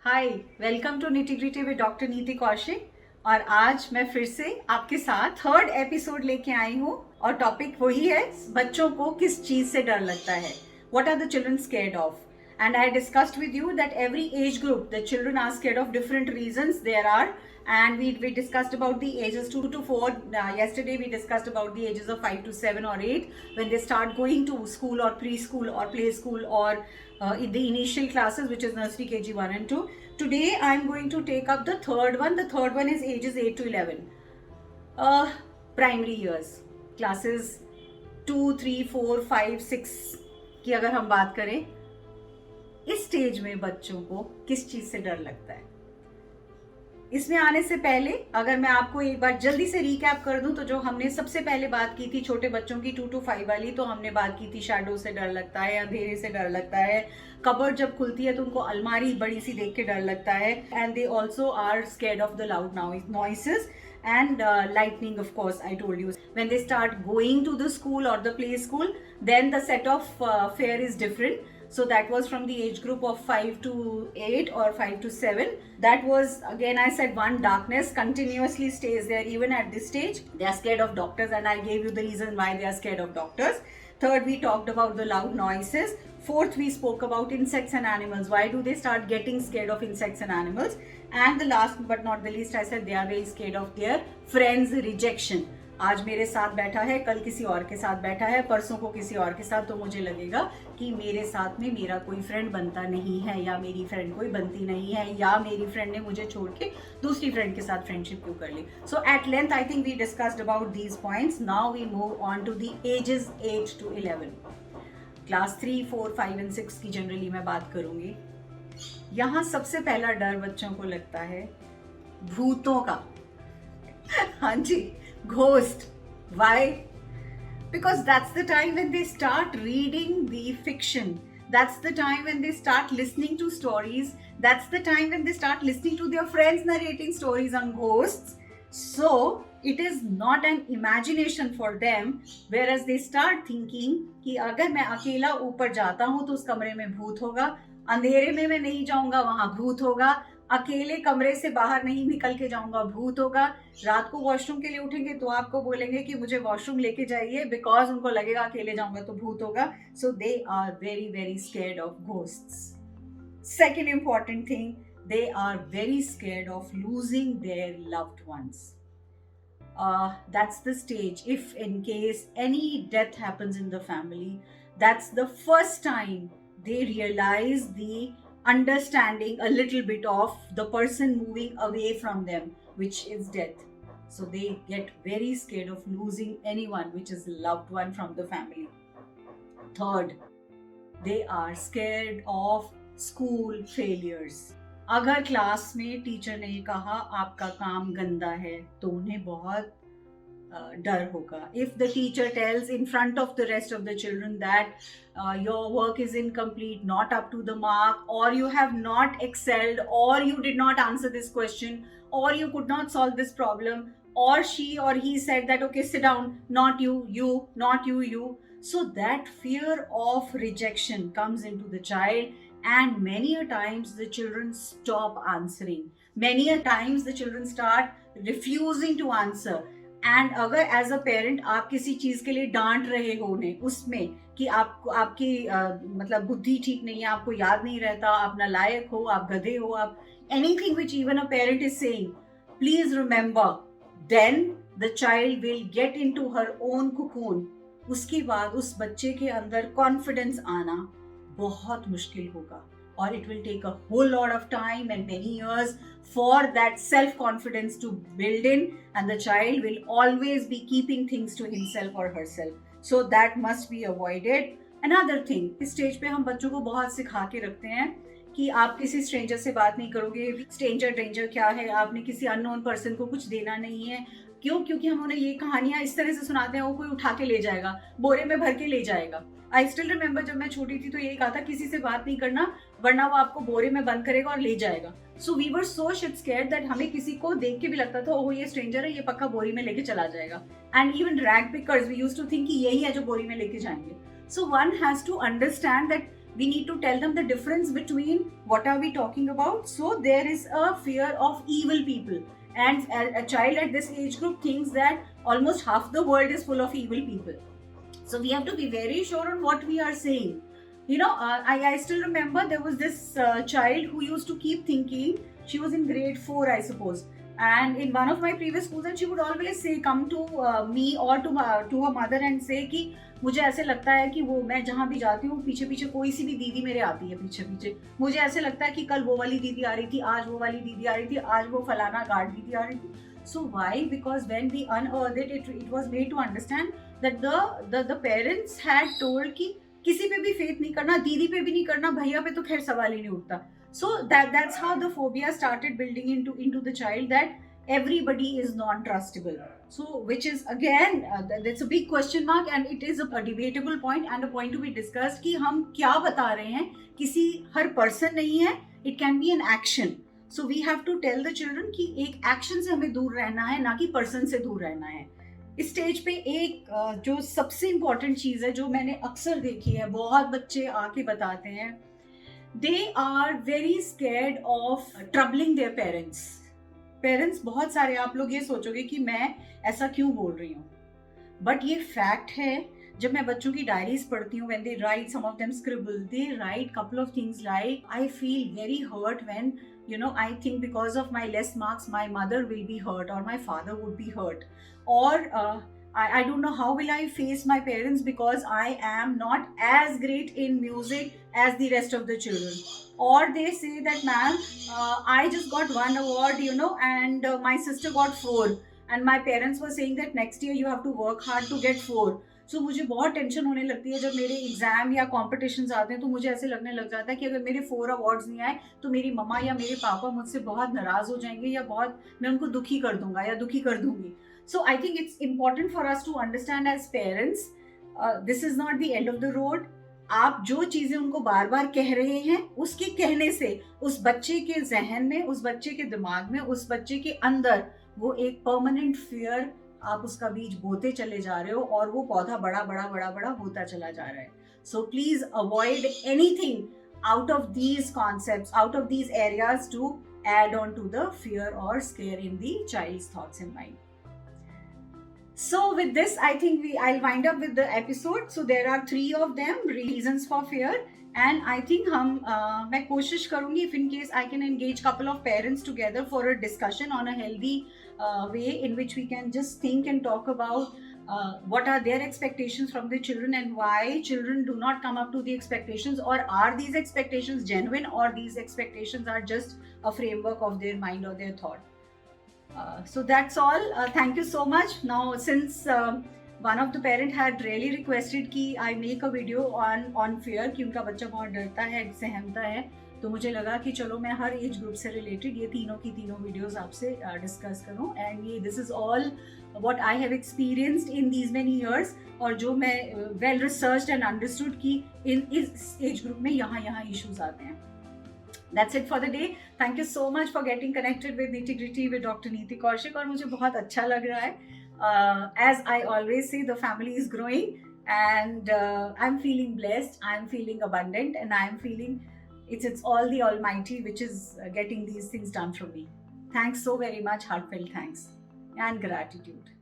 Hi, welcome to nitty gritty with doctor Neeti Kaushik. और आज मैं फिर से आपके साथ थर्ड एपिसोड लेके आई हूँ और टॉपिक वही है, बच्चों को किस चीज से डर लगता है। What are the children scared of? And I discussed with you that every age group, the children are scared of different reasons. There are, and we discussed about the ages 2 to 4. Yesterday we discussed about the ages of 5 to 7 or 8 when they start going to school or preschool or play school or in the initial classes, which is nursery, KG 1 and 2. Today I am going to take up the third one. The third one is ages 8 to 11. Primary years, classes 2, 3, 4, 5, 6 की अगर हम बात करें, इस stage में बच्चों को किस चीज से डर लगता है। इसमें आने से पहले अगर मैं आपको एक बार जल्दी से रिकैप कर दूं, तो जो हमने सबसे पहले बात की थी छोटे बच्चों की 2 to 5 वाली, तो हमने बात की थी शैडो से डर लगता है, अंधेरे से डर लगता है, कबर्ड जब खुलती है तो उनको अलमारी बड़ी सी देख के डर लगता है, and they also are scared of the loud noises and lightning. Of course, I told you, when they start going to the school or the play school, then the set of fear is different. So that was from the age group of 5 to 8 or 5 to 7. That was, again I said, one, darkness continuously stays there even at this stage. They are scared of doctors, and I gave you the reason why they are scared of doctors. Third, we talked about the loud noises. Fourth, we spoke about insects and animals. Why do they start getting scared of insects and animals? And the last but not the least, I said they are very scared of their friends' rejection. आज मेरे साथ बैठा है, कल किसी और के साथ बैठा है, परसों को किसी और के साथ, तो मुझे लगेगा कि मेरे साथ में मेरा कोई फ्रेंड बनता नहीं है, या मेरी फ्रेंड कोई बनती नहीं है, या मेरी फ्रेंड ने मुझे छोड़ के दूसरी फ्रेंड के साथ फ्रेंडशिप क्यों कर ली। So at length I think we discussed about these points. Now we move on to the ages 8 to 11। Class 3, 4, 5 and 6 की जनरली मैं बात करूंगी। यहाँ सबसे पहला डर बच्चों को लगता है भूतों का। हाँ जी, ghost. Why? Because that's the time when they start reading the fiction. That's the time when they start listening to stories. That's the time when they start listening to their friends narrating stories on ghosts. So it is not an imagination for them, whereas they start thinking कि अगर मैं अकेला ऊपर जाता हूँ तो उस कमरे में भूत होगा, अंधेरे में मैं नहीं जाऊंगा वहां भूत होगा, अकेले कमरे से बाहर नहीं निकल के जाऊंगा भूत होगा, रात को वॉशरूम के लिए उठेंगे तो आपको बोलेंगे कि मुझे वॉशरूम लेके जाइए, बिकॉज उनको लगेगा अकेले जाऊंगा तो भूत होगा। So they are very very scared of ghosts. Second important thing, they are very scared of losing their loved ones. That's the stage. If in case any death happens in the family, that's the first time they realize the understanding a little bit of the person moving away from them, which is death. So they get very scared of losing anyone which is a loved one from the family. Third, they are scared of school failures. अगर class में teacher ने कहा आपका काम गंदा है तो उन्हें बहुत डर होगा। If the teacher tells in front of the rest of the children that your work is incomplete, not up to the mark, or you have not excelled, or you did not answer this question, or you could not solve this problem, or she or he said that okay sit down, not you, you, not you, you. So that fear of rejection comes into the child, and many a times the children stop answering. Many a times the children start refusing to answer. And अगर as a parent आप किसी चीज के लिए डांट रहे हो उन्हें उसमें कि आपको आपकी मतलब बुद्धि ठीक नहीं है, आपको याद नहीं रहता, आप नालायक हो, आप गधे हो, आप anything which even a parent is saying, please remember, then the child will get into her own cocoon. उसके बाद उस बच्चे के अंदर कॉन्फिडेंस आना बहुत मुश्किल होगा, or it will take a whole lot of time and many years for that self-confidence to build in, and the child will always be keeping things to himself or herself. So that must be avoided. Another thing, इस stage पे हम बच्चों को बहुत सिखा के रखते हैं कि आप किसी स्ट्रेंजर से बात नहीं करोगे। स्ट्रेंजर डेंजर क्या है, आपने किसी अननोन पर्सन को कुछ देना नहीं है। क्यों? क्योंकि हम उन्हें ये कहानियां इस तरह से सुनाते हैं, वो कोई उठा के ले जाएगा, बोरे में भर के ले जाएगा। आई स्टिल रिमेंबर जब मैं छोटी थी तो यही कहा था किसी से बात नहीं करना, वरना वो आपको बोरे में बंद करेगा और ले जाएगा। So we were so shit scared that हमें किसी को देख के भी लगता था ओह ये स्ट्रेंजर है, ये पक्का बोरी में लेके चला जाएगा। And even rag pickers we used to think कि यही है जो बोरी में लेके जाएंगे। So one has to understand that we need to tell them the difference between what are we talking about. So there is a fear of evil people, and a child at this age group thinks that almost half the world is full of evil people. So we have to be very sure on what we are saying. I still remember there was this child who used to keep thinking, she was in grade 4 I suppose, and in one of my previous schools, and she would always say, come to me or to her mother and say कि मुझे ऐसे लगता है कि वो मैं जहाँ भी जाती हूँ पीछे पीछे कोई सी भी दीदी मेरे आती है पीछे पीछे, मुझे ऐसे लगता है कि कल वो वाली दीदी आ रही थी, आज वो वाली दीदी आ रही थी, आज वो फलाना गार्ड दीदी आ रही थी. So why? Because when we unearthed it was made to understand that the parents had told कि किसी पे भी फेथ नहीं करना, दीदी पे भी नहीं करना, भैया पे तो खैर सवाल ही नहीं उठता. So that's how the phobia started building into the child, that everybody is non-trustable. So which is again that's a big question mark, and it is a debatable point and a point to be discussed कि हम क्या बता रहे हैं, किसी हर person नहीं है, it can be an action. So we have to tell the children कि एक action से हमें दूर रहना है, ना कि person से दूर रहना है. इस स्टेज पे एक जो सबसे इम्पॉर्टेंट चीज़ है जो मैंने अक्सर देखी है, बहुत बच्चे आके बताते हैं, they are very scared of troubling their parents. Parents बहुत सारे, आप लोग ये सोचोगे कि मैं ऐसा क्यों बोल रही हूँ, बट ये फैक्ट है. जब मैं बच्चों की डायरीज पढ़ती हूँ, when they write, some of them scribble, they write couple of things like, I feel very hurt when, I think because of my less marks, my mother will be hurt or my father would be hurt. Or I don't know how will I face my parents because I am not as great in music as the rest of the children. Or they say that, ma'am, I just got 1 award, and my sister got 4. And my parents were saying that next year you have to work hard to get 4. So मुझे बहुत tension होने लगती है जब मेरे exam या competitions आते हैं, तो मुझे ऐसे लगने लग जाता है कि अगर मेरे 4 अवार्ड्स नहीं आए तो मेरी मम्मा या मेरे पापा मुझसे बहुत नाराज हो जाएंगे, या बहुत मैं उनको दुखी कर दूंगा या दुखी कर दूंगी. So I think it's important for us to understand as parents, this is not the end of the road. आप जो चीजें उनको बार बार कह रहे हैं, उसके कहने से उस बच्चे के जहन में, उस बच्चे के दिमाग में, उस बच्चे के अंदर वो एक परमानेंट फियर, आप उसका बीज बोते चले जा रहे हो और वो पौधा बड़ा बड़ा बड़ा बड़ा होता चला जा रहा है. So please avoid anything out of these concepts, out of these areas, to add on to the fear or scare in the child's thoughts and mind. So with this, I think I'll wind up with the episode. So there are 3 of them, reasons for fear, and I think मैं कोशिश करूँगी, if in case I can engage couple of parents together for a discussion on a healthy way in which we can just think and talk about what are their expectations from the children and why children do not come up to the expectations, or are these expectations genuine, or these expectations are just a framework of their mind or their thought. So that's all. Thank you so much. Now, since one of the parent had really requested कि I make a video on fear, कि उनका बच्चा बहुत डरता है, सहमता है, तो मुझे लगा कि चलो मैं हर एज ग्रुप से रिलेटेड ये तीनों की तीनों वीडियोस आपसे डिस्कस करूं. एंड ये this is all what I have experienced in these many years, और जो मैं वेल रिसर्च्ड एंड अंडरस्टूड कि इस एज ग्रुप में यहाँ इश्यूज आते हैं. That's it for the day. Thank you so much for getting connected with Nitty Gritty with Dr. Neeti Kaushik, और मुझे बहुत अच्छा लग रहा है. As I always say, the family is growing, and I'm feeling blessed, I'm feeling abundant, and I'm feeling it's all the Almighty which is getting these things done for me. Thanks so very much, heartfelt thanks and gratitude.